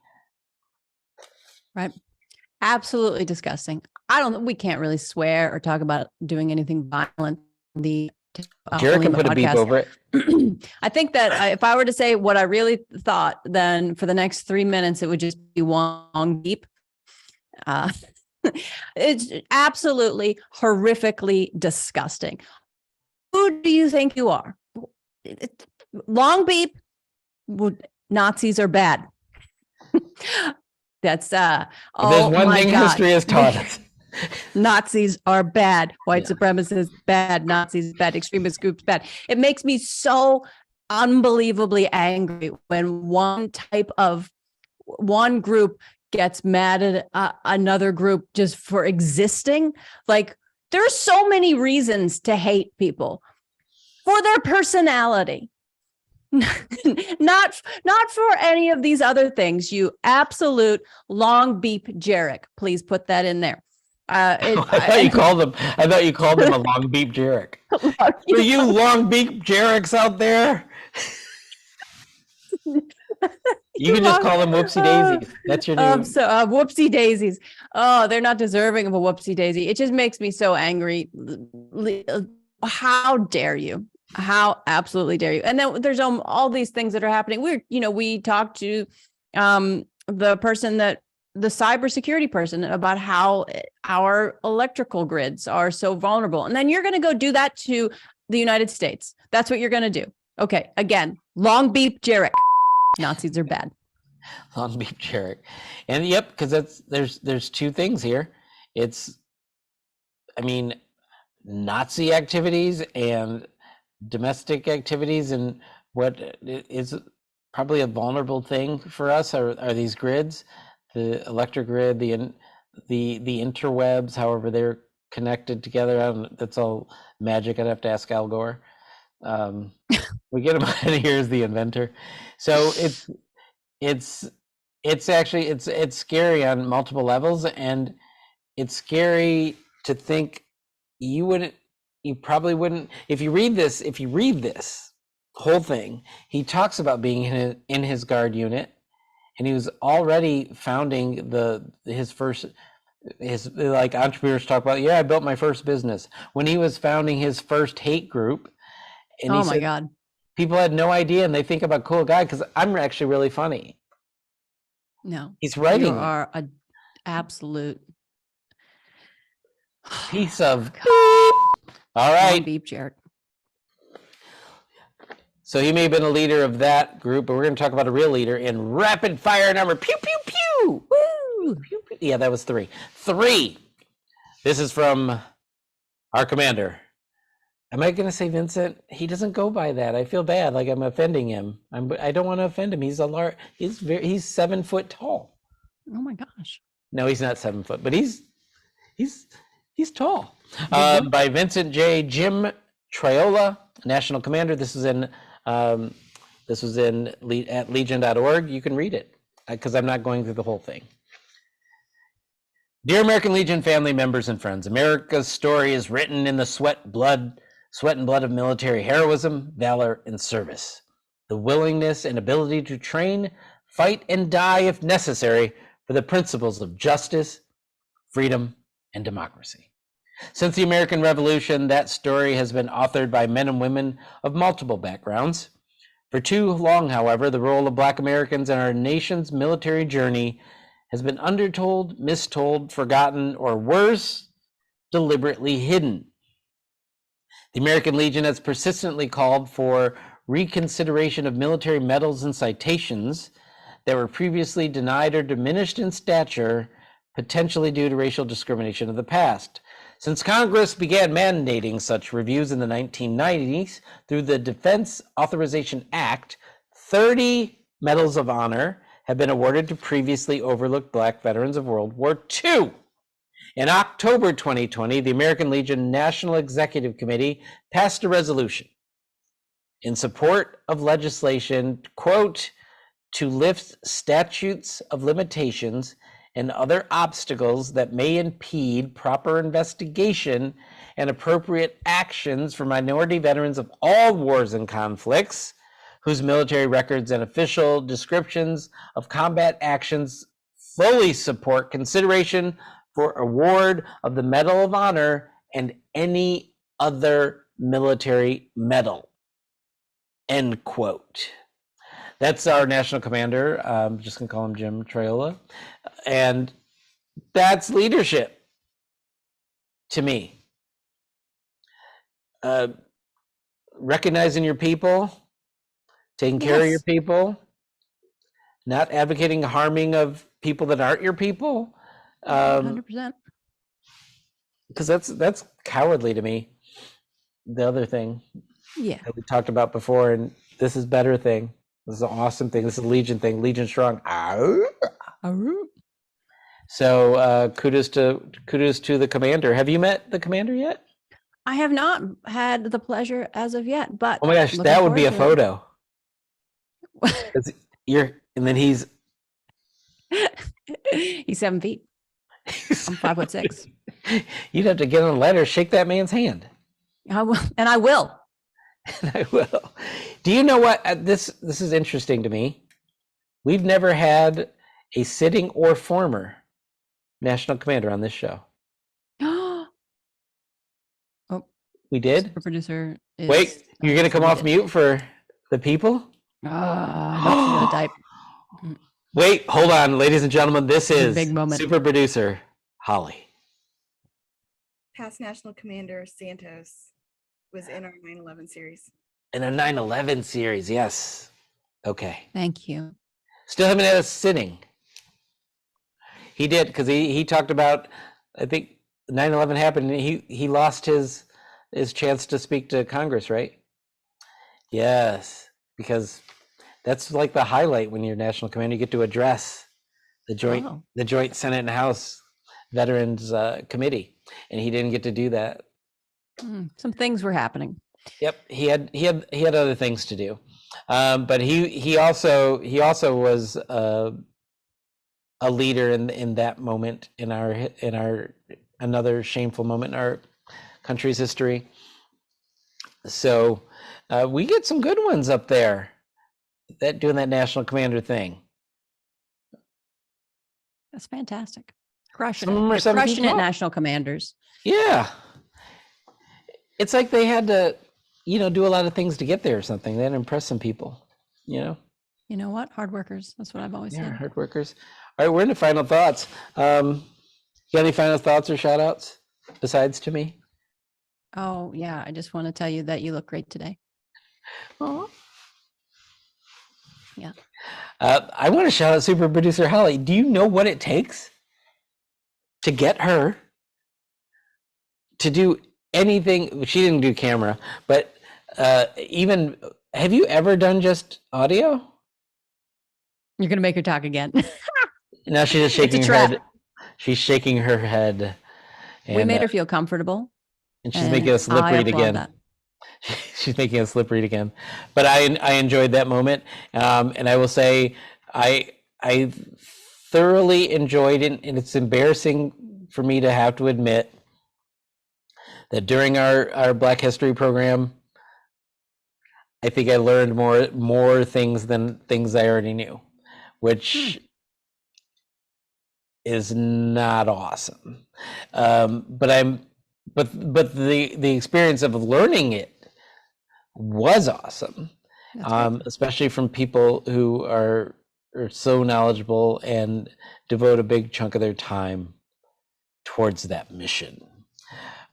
Speaker 4: Right. Absolutely disgusting. We can't really swear or talk about doing anything violent.
Speaker 3: Jared can put a beep over it.
Speaker 4: I think that if I were to say what I really thought, then for the next 3 minutes, it would just be one long beep. It's absolutely horrifically disgusting. Who do you think you are? Long beep. Nazis are bad. That's
Speaker 3: there's one thing history has taught us.
Speaker 4: Nazis are bad. White supremacists bad. Nazis bad. Extremist groups bad. It makes me so unbelievably angry when one group gets mad at another group just for existing. Like, there are so many reasons to hate people for their personality. not for any of these other things. You absolute long beep Jarek. Please put that in there. I thought you called him a long beep Jarek.
Speaker 3: For you long beep Jareks out there, you can just call them whoopsie daisies. That's your name.
Speaker 4: Whoopsie daisies. Oh, they're not deserving of a whoopsie daisy. It just makes me so angry. How dare you? How absolutely dare you? And then there's all these things that are happening. We talked to the cybersecurity person about how our electrical grids are so vulnerable. And then you're going to go do that to the United States. That's what you're going to do. Okay. Again, long beep Jarek. Nazis are bad.
Speaker 3: Long beep Jarek. And yep, because there's two things here. Nazi activities and domestic activities, and what is probably a vulnerable thing for us are these grids, the electric grid, the interwebs, however they're connected together. That's all magic. I'd have to ask Al Gore. We get him on here as the inventor. So it's scary on multiple levels, and it's scary to think you probably wouldn't, if you read this whole thing, he talks about being in his guard unit, and he was already founding his like entrepreneurs talk about, I built my first business when he was founding his first hate group. And
Speaker 4: oh my God.
Speaker 3: people had no idea, and they think I'm a cool guy because I'm actually really funny.
Speaker 4: No.
Speaker 3: He's writing.
Speaker 4: You are an absolute
Speaker 3: Piece of.
Speaker 4: Oh,
Speaker 3: All
Speaker 4: long
Speaker 3: right.
Speaker 4: beep, Jared.
Speaker 3: So he may have been a leader of that group, but we're going to talk about a real leader in rapid fire number. Pew, pew, pew. Woo. Pew, pew. Yeah, that was 3. 3. This is from our commander. Am I going to say Vincent? He doesn't go by that. I feel bad, like I'm offending him. I don't want to offend him. He's he's 7 foot tall.
Speaker 4: Oh my gosh.
Speaker 3: No, he's not 7 foot, but he's tall. By Vincent J. Jim Triola, National Commander. This was at legion.org. You can read it because I'm not going through the whole thing. Dear American Legion family members and friends, America's story is written in the sweat and blood of military heroism, valor, and service. The willingness and ability to train, fight, and die if necessary for the principles of justice, freedom, and democracy. Since the American Revolution, that story has been authored by men and women of multiple backgrounds. For too long, however, the role of Black Americans in our nation's military journey has been undertold, mistold, forgotten, or worse, deliberately hidden. The American Legion has persistently called for reconsideration of military medals and citations that were previously denied or diminished in stature, potentially due to racial discrimination of the past. Since Congress began mandating such reviews in the 1990s through the Defense Authorization Act, 30 medals of honor have been awarded to previously overlooked Black veterans of World War II. In October 2020, the American Legion National Executive Committee passed a resolution in support of legislation, quote, to lift statutes of limitations and other obstacles that may impede proper investigation and appropriate actions for minority veterans of all wars and conflicts whose military records and official descriptions of combat actions fully support consideration for award of the Medal of Honor and any other military medal, end quote. That's our national commander. I'm just gonna call him Jim Triola. And that's leadership to me. Recognizing your people, taking care of your people, not advocating harming of people that aren't your people.
Speaker 4: 100%.
Speaker 3: Because that's cowardly to me. The other thing that we talked about before, and this is better thing. This is an awesome thing. This is a Legion thing. Legion strong. So kudos to the commander. Have you met the commander yet?
Speaker 4: I have not had the pleasure as of yet, but
Speaker 3: oh my gosh, that would be a photo. And then he's
Speaker 4: 7 feet. I'm 5'6".
Speaker 3: You'd have to get on a ladder, shake that man's hand.
Speaker 4: I will, and I will.
Speaker 3: And I will. Do you know what? This is interesting to me. We've never had a sitting or former national commander on this show.
Speaker 4: Oh,
Speaker 3: we did.
Speaker 4: Super producer.
Speaker 3: Wait, you're gonna come off mute for the people?
Speaker 4: I'm gonna type.
Speaker 3: Wait, hold on, ladies and gentlemen. This is
Speaker 4: big moment.
Speaker 3: Super producer Holly.
Speaker 9: Past National Commander Santos was in our 9/11 series.
Speaker 3: In a 9/11 series, yes. Okay.
Speaker 4: Thank you.
Speaker 3: Still haven't had a sitting. He did, because he talked about, I think 9/11 happened and he lost his chance to speak to Congress, right? Yes, because that's like the highlight when you're national commander. You get to address the joint Senate and House Veterans Committee, and he didn't get to do that.
Speaker 4: Some things were happening.
Speaker 3: Yep, he had other things to do, but he also was a leader in that moment in our another shameful moment in our country's history. So we get some good ones up there that doing that national commander thing.
Speaker 4: That's fantastic. Crushing
Speaker 3: Some
Speaker 4: it.
Speaker 3: are
Speaker 4: Crushing it,
Speaker 3: tall.
Speaker 4: national commanders.
Speaker 3: Yeah. It's like they had to, do a lot of things to get there or something. That impress some people,
Speaker 4: You know what? Hard workers. That's what I've always
Speaker 3: Yeah,
Speaker 4: said.
Speaker 3: hard workers. All right, we're into final thoughts. You got any final thoughts or shout outs besides to me?
Speaker 4: Oh, yeah. I just want to tell you that you look great today.
Speaker 3: Oh.
Speaker 4: Yeah.
Speaker 3: I want to shout out super producer Holly. Do you know what it takes to get her to do anything? She didn't do camera, but even, have you ever done just audio?
Speaker 4: You're going to make her talk again.
Speaker 3: Now she's just shaking her
Speaker 4: trap.
Speaker 3: head. She's shaking her head.
Speaker 4: We made her feel comfortable.
Speaker 3: And she's making us lip read again.
Speaker 4: That.
Speaker 3: She's making us lip read again. But I enjoyed that moment. And I will say I thoroughly enjoyed it. And it's embarrassing for me to have to admit that during our Black History program, I think I learned more things than things I already knew, which is not awesome. But the experience of learning it was awesome, especially from people who are so knowledgeable and devote a big chunk of their time towards that mission.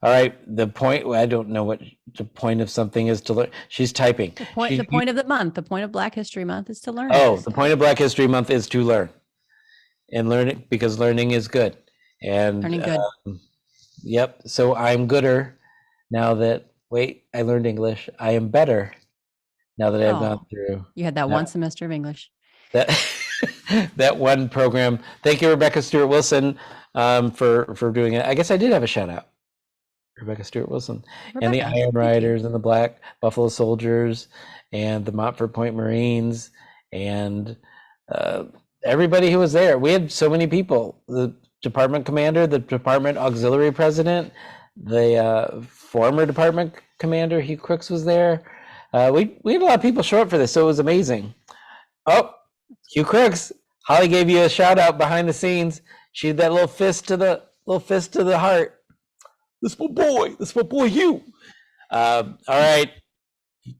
Speaker 3: All right, the point, I don't know what the point of something is to learn. She's typing.
Speaker 4: The point of the month, the point of Black History Month is to learn.
Speaker 3: Oh, the point of Black History Month is to learn. And learning, because learning is good. And
Speaker 4: learning good.
Speaker 3: Yep. So I'm gooder now that, I learned English. I am better now that I've gone through.
Speaker 4: You had that one semester of English.
Speaker 3: That one program. Thank you, Rebecca Stewart Wilson, for doing it. I guess I did have a shout out. Rebecca Stewart Wilson. And the Iron Riders and the Black Buffalo Soldiers and the Montfort Point Marines and everybody who was there. We had so many people. The department commander, the department auxiliary president, the former department commander, Hugh Crooks, was there. We had a lot of people show up for this, so it was amazing. Oh, Hugh Crooks, Holly gave you a shout out behind the scenes. She did that little fist to the heart. This my boy, Hugh. All right,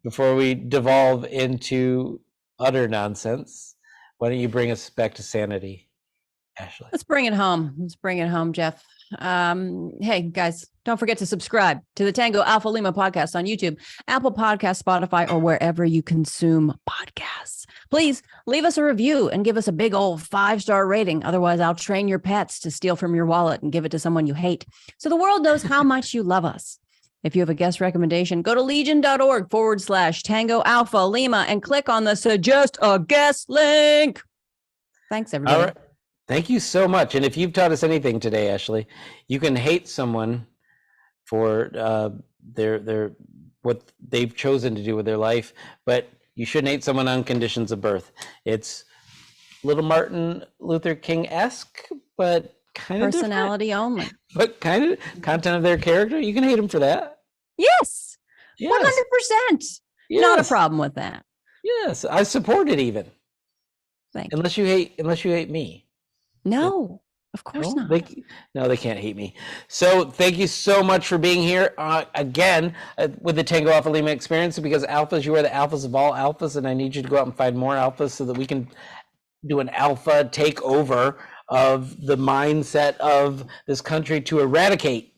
Speaker 3: before we devolve into utter nonsense, why don't you bring us back to sanity, Ashley?
Speaker 4: Let's bring it home, Jeff. Hey, guys, don't forget to subscribe to the Tango Alpha Lima podcast on YouTube, Apple Podcasts, Spotify, or wherever you consume podcasts. Please leave us a review and give us a big old 5-star rating. Otherwise, I'll train your pets to steal from your wallet and give it to someone you hate, so the world knows how much you love us. If you have a guest recommendation, go to legion.org/Tango Alpha Lima and click on the Suggest a Guest link. Thanks, everybody.
Speaker 3: All right. Thank you so much. And if you've taught us anything today, Ashley, you can hate someone for their what they've chosen to do with their life, but you shouldn't hate someone on conditions of birth. It's little Martin Luther King-esque, but kind of
Speaker 4: personality only.
Speaker 3: But kind of content of their character. You can hate them for that.
Speaker 4: Yes.
Speaker 3: Yes.
Speaker 4: 100%. Yes. Not a problem with that.
Speaker 3: Yes, I support it even.
Speaker 4: Thank you.
Speaker 3: Unless you hate me.
Speaker 4: No, of course not.
Speaker 3: They can't hate me. So thank you so much for being here again with the Tango Alpha Lima experience, because alphas, you are the alphas of all alphas, and I need you to go out and find more alphas so that we can do an alpha takeover of the mindset of this country to eradicate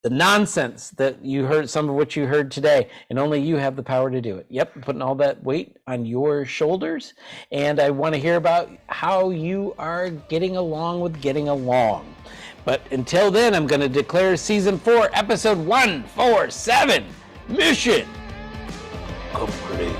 Speaker 3: the nonsense that you heard, some of which you heard today, and only you have the power to do it. Yep, putting all that weight on your shoulders. And I want to hear about how you are getting along with getting along. But until then, I'm going to declare season 4, episode 147, mission complete.